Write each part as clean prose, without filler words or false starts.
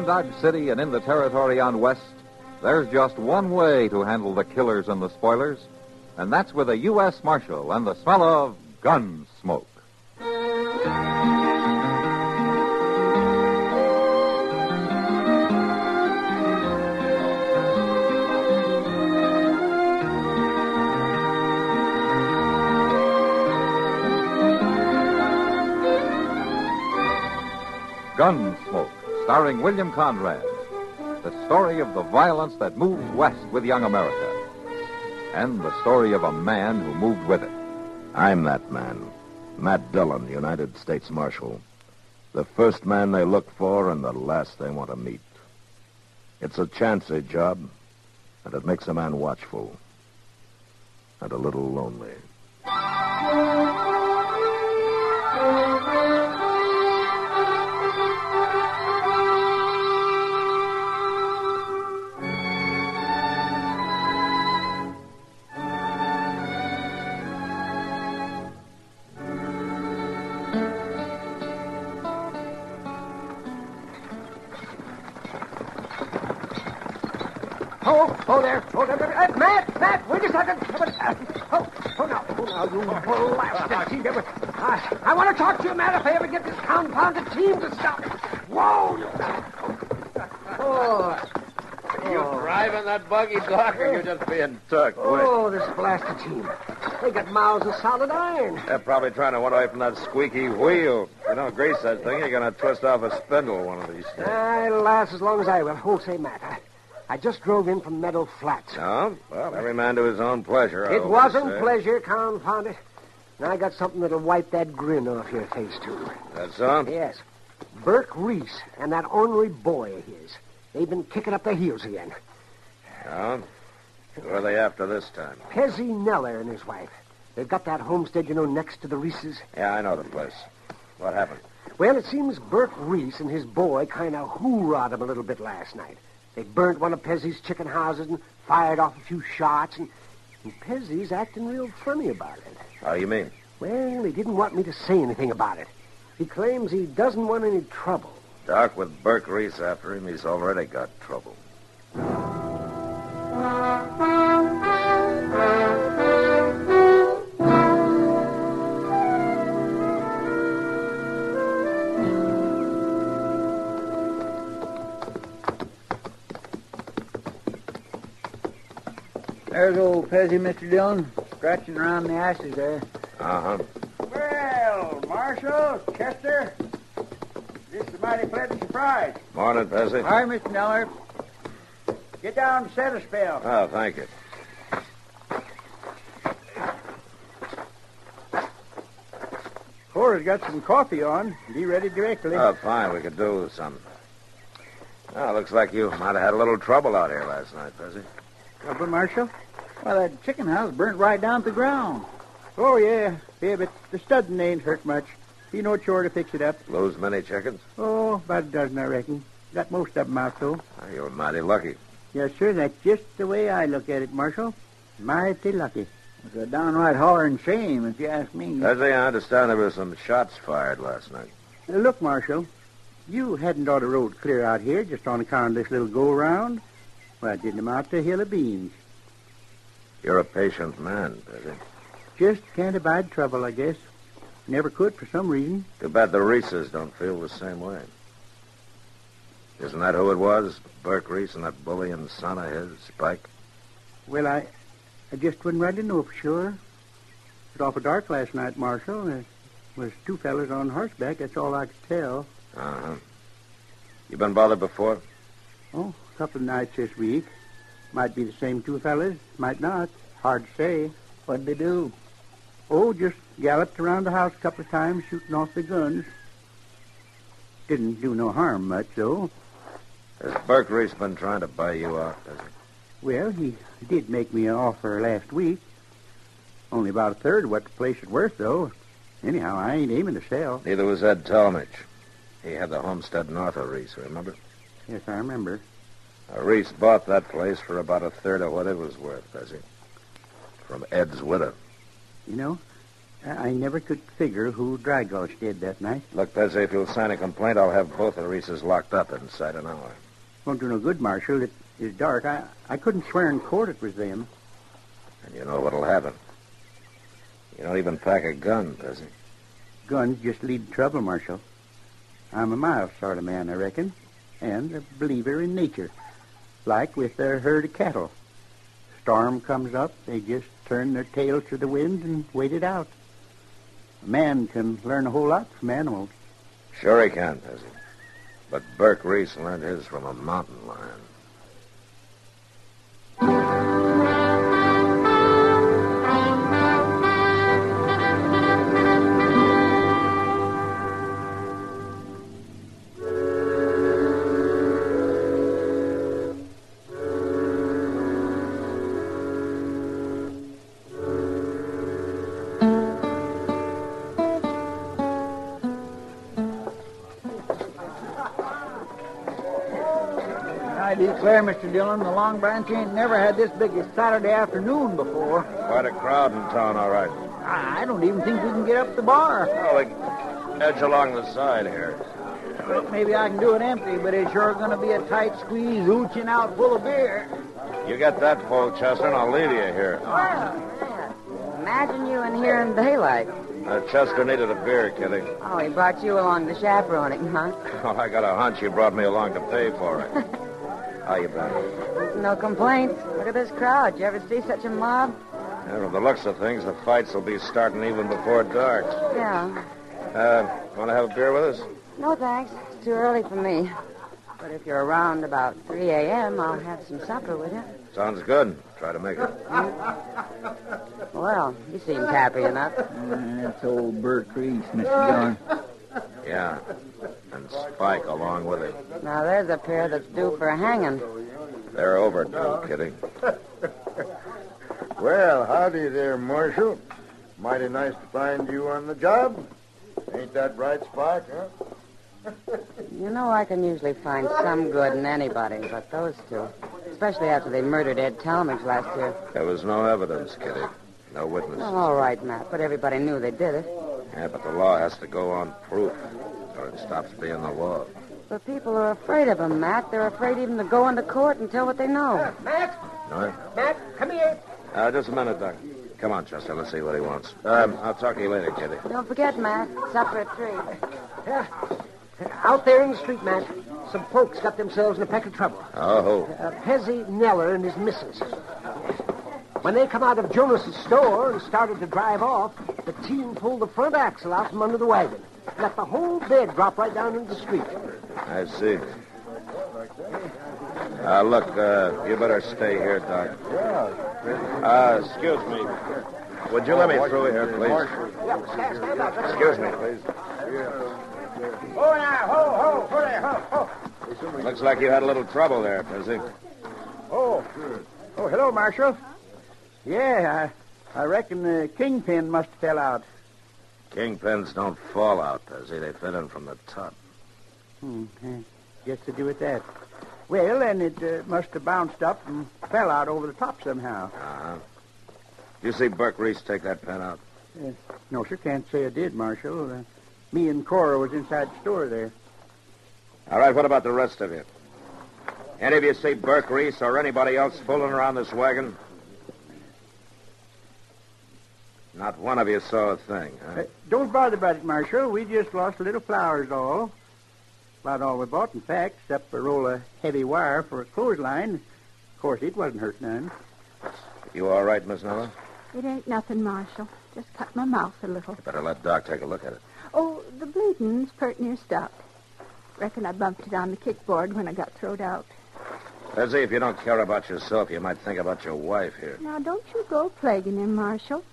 around Dodge City and in the territory on West, there's just one way to handle the killers and the spoilers, and that's with a U.S. Marshal and the smell of Gunsmoke. Gunsmoke, starring William Conrad. The story of the violence that moves west with young America. And the story of a man who moved with it. I'm that man. Matt Dillon, United States Marshal. The first man they look for and the last they want to meet. It's a chancy job, and it makes a man watchful. And a little lonely. Oh, there. Matt, wait a second. Oh, now, you blasted team. I want to talk to you, Matt, if I ever get this confounded team to stop. Whoa! Are you driving that buggy, Doc, or you just being tucked? Oh, this blasted team. They got mouths of solid iron. They're probably trying to run away from that squeaky wheel. You don't grease that thing, you're going to twist off a spindle one of these days. It'll last as long as I will. Oh, say, Matt, I just drove in from Meadow Flats. Oh? Well, every man to his own pleasure. It wasn't pleasure, confound it. And I got something that'll wipe that grin off your face, too. That's so? Yes. Burke Reese and that ornery boy of his. They've been kicking up their heels again. Oh? Who are they after this time? Pezzi Neller and his wife. They've got that homestead, next to the Reeses. Yeah, I know the place. What happened? Well, it seems Burke Reese and his boy kind of hoorah'd him a little bit last night. They burnt one of Pezzi's chicken houses and fired off a few shots, and Pezzi's acting real funny about it. How you mean? Well, he didn't want me to say anything about it. He claims he doesn't want any trouble. Doc, with Burke Reese after him, he's already got trouble. There's old Pezzi, Mr. Dillon, scratching around the ashes there. Uh-huh. Well, Marshal, Chester, this is a mighty pleasant surprise. Morning, Pezzi. Hi, Mr. Neller. Get down and set a spell. Oh, thank you. Cora's got some coffee on. Be ready directly. Oh, fine. We could do with some. Well, looks like you might have had a little trouble out here last night, Pezzi. Trouble, Marshal? Well, that chicken house burnt right down to the ground. Oh, yeah. Yeah, but the studding ain't hurt much. Be no chore to fix it up. Lose many chickens? Oh, about a dozen, I reckon. Got most of them out, though. Oh, you were mighty lucky. Yes, sir. That's just the way I look at it, Marshal. Mighty lucky. It's a downright hollering shame, if you ask me. Pezzi, I understand there were some shots fired last night. Look, Marshal, you hadn't ought to rode clear out here just on account of this little go-around. Well, it didn't amount to a hill of beans. You're a patient man, Pezzi. Just can't abide trouble, I guess. Never could for some reason. Too bad the Reeses don't feel the same way. Isn't that who it was? Burke Reese and that bullying son of his, Spike? Well, I just wouldn't rightly know for sure. It was awful dark last night, Marshal. There was two fellas on horseback. That's all I could tell. Uh-huh. You been bothered before? Oh, a couple of nights this week. Might be the same two fellas. Might not. Hard to say. What'd they do? Oh, just galloped around the house a couple of times, shooting off their guns. Didn't do no harm much, though. Has Burke Reese been trying to buy you out, has he? Well, he did make me an offer last week. Only about a third of what the place is worth, though. Anyhow, I ain't aiming to sell. Neither was Ed Talmadge. He had the homestead north of Reese, remember? Yes, I remember. Reese bought that place for about a third of what it was worth, has he? From Ed's widow. You know, I never could figure who Dry Gulch did that night. Look, Pezzi, if you'll sign a complaint, I'll have both the Reeses locked up inside an hour. Won't do no good, Marshal. It is dark. I couldn't swear in court it was them. And you know what'll happen. You don't even pack a gun, Pezzi. Guns just lead to trouble, Marshal. I'm a mild sort of man, I reckon, and a believer in nature. Like with a herd of cattle. Storm comes up, they just turn their tails to the wind and wait it out. A man can learn a whole lot from animals. Sure he can, Pezzi. But Burke Reese learned his from a mountain lion. I declare, Mr. Dillon, the Long Branch ain't never had this big a Saturday afternoon before. Quite a crowd in town, all right. I don't even think we can get up the bar. Oh, they edge along the side here. Well, maybe I can do it empty, but it's sure going to be a tight squeeze, ooching out full of beer. You get that full, Chester, and I'll leave you here. Well, imagine you in here in daylight. Chester needed a beer, Kitty. Oh, he brought you along to chaperoning, huh? Oh, I got a hunch you brought me along to pay for it. How you been? No complaints. Look at this crowd. You ever see such a mob? Yeah, from the looks of things, the fights will be starting even before dark. Yeah. Want to have a beer with us? No, thanks. It's too early for me. But if you're around about 3 a.m., I'll have some supper with you. Sounds good. Try to make it. Well, you seem happy enough. That's old Burke Reese, Mr. Dillon. Yeah. And Spike along with him. Now, there's a pair that's due for a hanging. They're overdue, Kitty. Well, howdy there, Marshal. Mighty nice to find you on the job. Ain't that right, Spike, huh? You know, I can usually find some good in anybody but those two. Especially after they murdered Ed Talmadge last year. There was no evidence, Kitty. No witnesses. Well, all right, Matt, but everybody knew they did it. Yeah, but the law has to go on proof, or it stops being the law. But people are afraid of them, Matt. They're afraid even to go into court and tell what they know. Matt? No? Matt, come here. Just a minute, Doc. Come on, Chester. Let's see what he wants. I'll talk to you later, Kitty. Don't forget, Matt, supper at 3. Out there in the street, Matt, some folks got themselves in a peck of trouble. Oh. Pezzi Neller and his missus. When they come out of Jonas's store and started to drive off, the team pulled the front axle out from under the wagon. Let the whole bed drop right down into the street. I see. Look, you better stay here, Doc. Excuse me. Would you let me through here, please? Yeah, stand up. Excuse me, please. Oh, now, ho there, ho. Looks like you had a little trouble there, Pezzi. Oh, hello, Marshal. Yeah, I reckon the kingpin must have fell out. Kingpins don't fall out, Pezzi. They fit in from the top. Guess to do with that. Well, then it must have bounced up and fell out over the top somehow. Uh-huh. Did you see Burke Reese take that pen out? No, sir, can't say I did, Marshal. Me and Cora was inside the store there. All right, what about the rest of you? Any of you see Burke Reese or anybody else fooling around this wagon? Not one of you saw a thing, huh? Don't bother about it, Marshal. We just lost a little flowers, all. About all we bought, in fact, except a roll of heavy wire for a clothesline. Of course, it wasn't hurt none. You all right, Miss Neller? It ain't nothing, Marshal. Just cut my mouth a little. You better let Doc take a look at it. Oh, the bleeding's pert near stopped. Reckon I bumped it on the kickboard when I got throwed out. Pezzi, if you don't care about yourself, you might think about your wife here. Now, don't you go plaguing him, Marshal.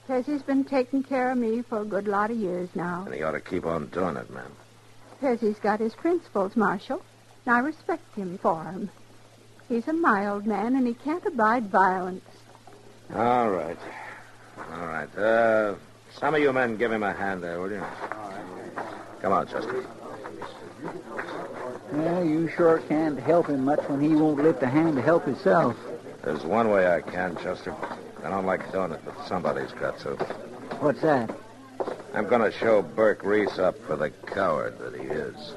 Pezzi's been taking care of me for a good lot of years now. And he ought to keep on doing it, ma'am. Pezzi's got his principles, Marshal, and I respect him for 'em. He's a mild man, and he can't abide violence. All right. Some of you men give him a hand there, will you? Come on, Chester. Well, you sure can't help him much when he won't lift a hand to help himself. There's one way I can, Chester. I don't like doing it, but somebody's got to. What's that? I'm going to show Burke Reese up for the coward that he is.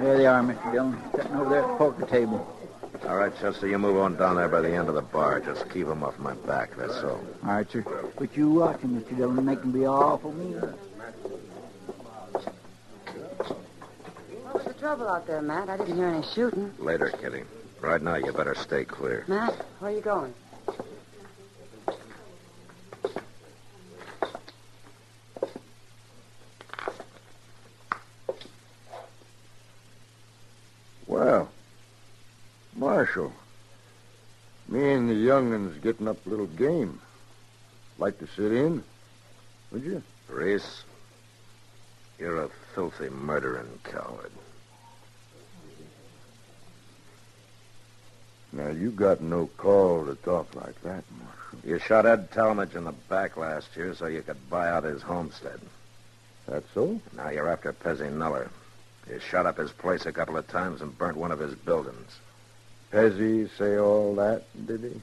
There they are, Mr. Dillon, sitting over there at the poker table. All right, Chester, you move on down there by the end of the bar. Just keep him off my back, that's all. All right, sir. But you watch him, Mr. Dillon, and make him be awful mean. What was the trouble out there, Matt? I didn't hear any shooting. Later, Kitty. Right now, you better stay clear. Matt, where are you going? Well, Marshal, me and the young'un's getting up a little game. Like to sit in, would you? Reese, you're a filthy murdering coward. Now, you got no call to talk like that, Marshal. You shot Ed Talmadge in the back last year so you could buy out his homestead. That so? Now you're after Pezzi Neller. You shot up his place a couple of times and burnt one of his buildings. Pezzi say all that, did he?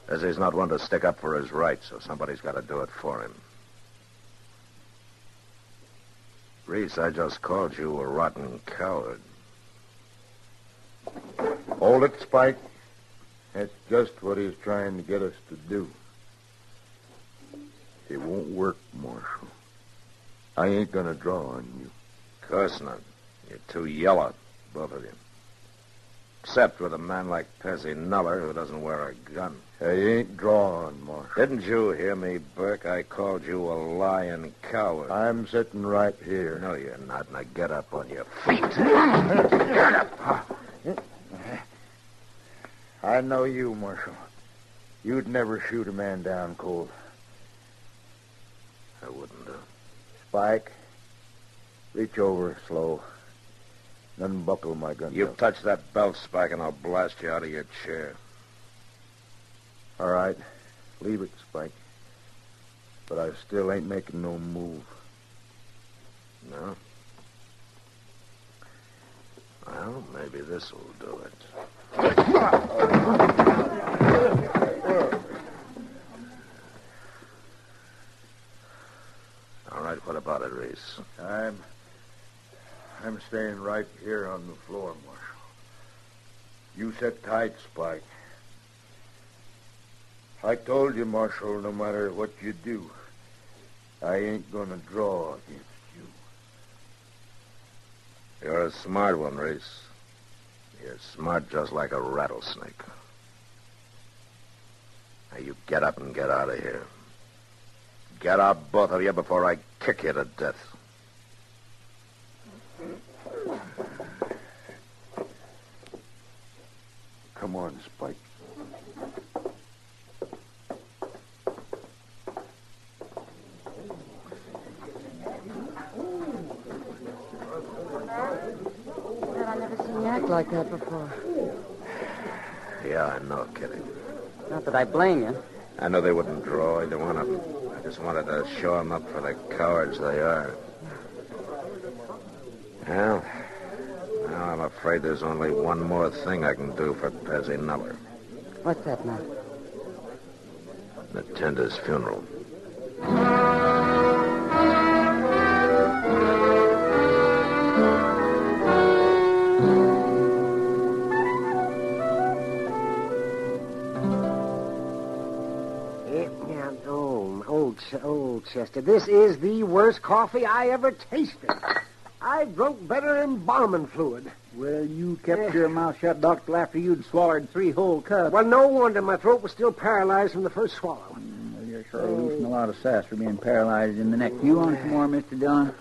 Pezzi's not one to stick up for his rights, so somebody's got to do it for him. Reese, I just called you a rotten coward. Hold it, Spike. That's just what he's trying to get us to do. It won't work, Marshal. I ain't gonna draw on you. Of course not. You're too yellow, both of you. Except with a man like Pezzi Neller who doesn't wear a gun. I ain't drawing, Marshal. Didn't you hear me, Burke? I called you a lying coward. I'm sitting right here. No, you're not. Now get up on your feet. Get up. I know you, Marshal. You'd never shoot a man down cold. I wouldn't do. Spike, reach over slow. Unbuckle my gun. You touch that belt, Spike, and I'll blast you out of your chair. All right. Leave it, Spike. But I still ain't making no move. No? Well, maybe this will do it. All right, what about it, Reese? I'm staying right here on the floor, Marshal. You sit tight, Spike. I told you, Marshal, no matter what you do, I ain't gonna draw against you. You're a smart one, Reese. You're smart just like a rattlesnake. Now you get up and get out of here. Get out, both of you, before I kick you to death. Come on, Spike. Well, I've never seen you act like that before. Yeah, I know, Kitty. Not that I blame you. I know they wouldn't draw either one of them. I just wanted to show them up for the cowards they are. Well, now I'm afraid there's only one more thing I can do for Pezzi Neller. What's that, Matt? Attend his funeral. Old Chester, this is the worst coffee I ever tasted. I've drunk better embalming fluid. Well, you kept your mouth shut, Doctor, after you'd swallowed 3 whole cups. Well, no wonder my throat was still paralyzed from the first swallow. Well, you're sure losing a lot of sass for being paralyzed in the neck. You want some more, Mr. Dillon?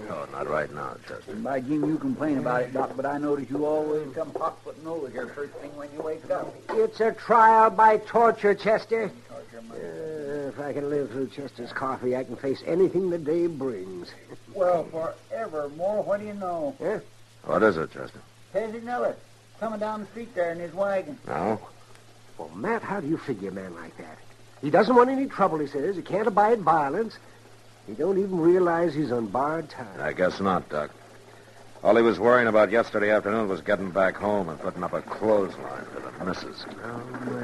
No, not right now, Chester. By Jim, you complain about it, Doc, but I notice you always come hot-footing over here first thing when you wake up. It's a trial by torture, Chester. Torture, I can live through Chester's coffee, I can face anything the day brings. Well, forevermore, what do you know? Yeah? What is it, Chester? Pezzi Neller, coming down the street there in his wagon. No? Well, Matt, how do you figure a man like that? He doesn't want any trouble, he says. He can't abide violence. He don't even realize he's on borrowed time. I guess not, Doc. All he was worrying about yesterday afternoon was getting back home and putting up a clothesline for the missus.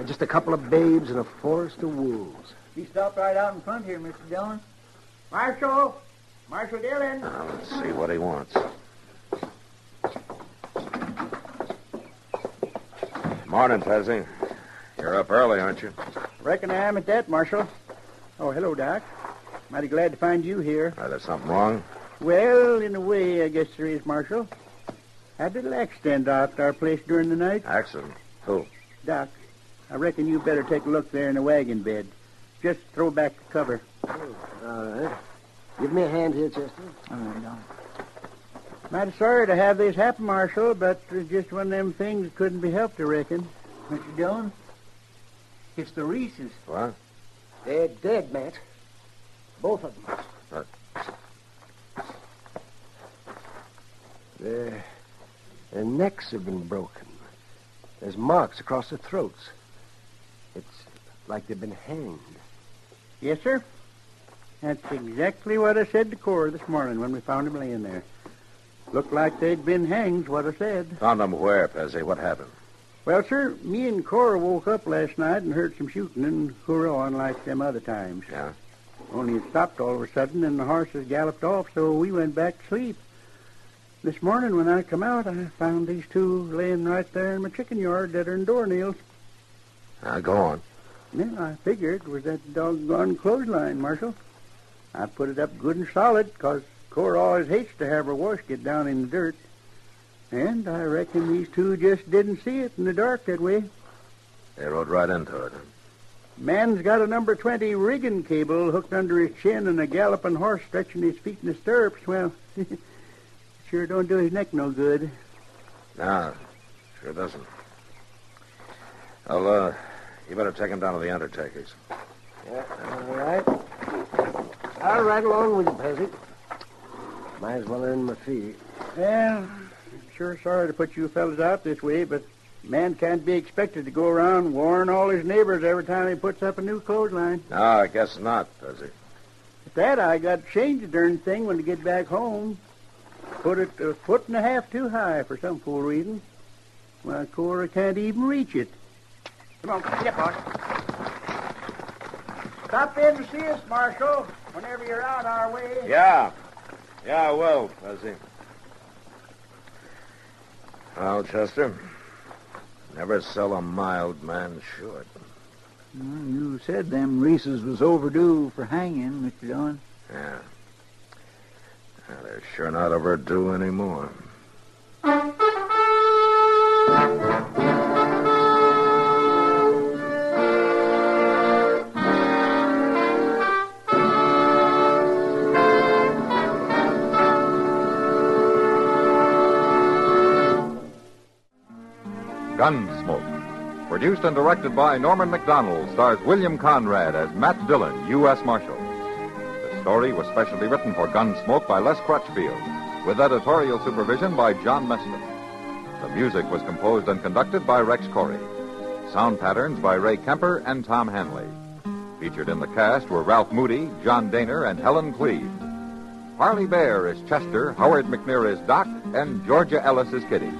Just a couple of babes and a forest of wolves. He stopped right out in front here, Mr. Dillon. Marshal Dillon. Now, let's see what he wants. Morning, Pezzi. You're up early, aren't you? Reckon I am at that, Marshal. Oh, hello, Doc. Mighty glad to find you here. There's something wrong? Well, in a way, I guess there is, Marshal. Had a little accident out at our place during the night. Accident? Who? Doc, I reckon you better take a look there in the wagon bed. Just throw back the cover. All right. Give me a hand here, Chester. No. Mighty sorry to have this happen, Marshal, but it's just one of them things that couldn't be helped, I reckon. Mr. Dillon, it's the Reeses. What? They're dead, Matt. Both of them. Their necks have been broken. There's marks across their throats. It's like they've been hanged. Yes, sir. That's exactly what I said to Cora this morning when we found him laying there. Looked like they'd been hanged, what I said. Found them where, Pezzi? What happened? Well, sir, me and Cora woke up last night and heard some shooting and hurrahing like them other times. Yeah? Only it stopped all of a sudden and the horses galloped off, so we went back to sleep. This morning when I come out, I found these two laying right there in my chicken yard that are in doornails. Go on. Then I figured it was that doggone clothesline, Marshal. I put it up good and solid, 'cause Cora always hates to have her wash get down in the dirt. And I reckon these two just didn't see it in the dark that way. They rode right into it. Man's got a number 20 rigging cable hooked under his chin and a galloping horse stretching his feet in the stirrups. Well, sure don't do his neck no good. No, sure doesn't. Well, you better take him down to the undertaker's. Yeah, all right. I'll ride along with you, Pezzi. Might as well earn my fee. Well, I'm sure sorry to put you fellas out this way, but man can't be expected to go around warning all his neighbors every time he puts up a new clothesline. No, I guess not, Pezzi. At that, I got to change the darn thing when I get back home. Put it a foot and a half too high for some fool reason. Well, Cora can't even reach it. Come on, get boss. Stop in to see us, Marshal, whenever you're out our way. Yeah, I will, Pezzi. Well, Chester, never sell a mild man short. You said them Reeses was overdue for hanging, Mr. Dillon. Yeah. They're sure not overdue anymore. Gunsmoke. Produced and directed by Norman McDonald, stars William Conrad as Matt Dillon, U.S. Marshal. The story was specially written for Gunsmoke by Les Crutchfield, with editorial supervision by John Meston. The music was composed and conducted by Rex Corey. Sound patterns by Ray Kemper and Tom Hanley. Featured in the cast were Ralph Moody, John Daner, and Helen Cleve. Harley Bear is Chester, Howard McNear is Doc, and Georgia Ellis is Kitty.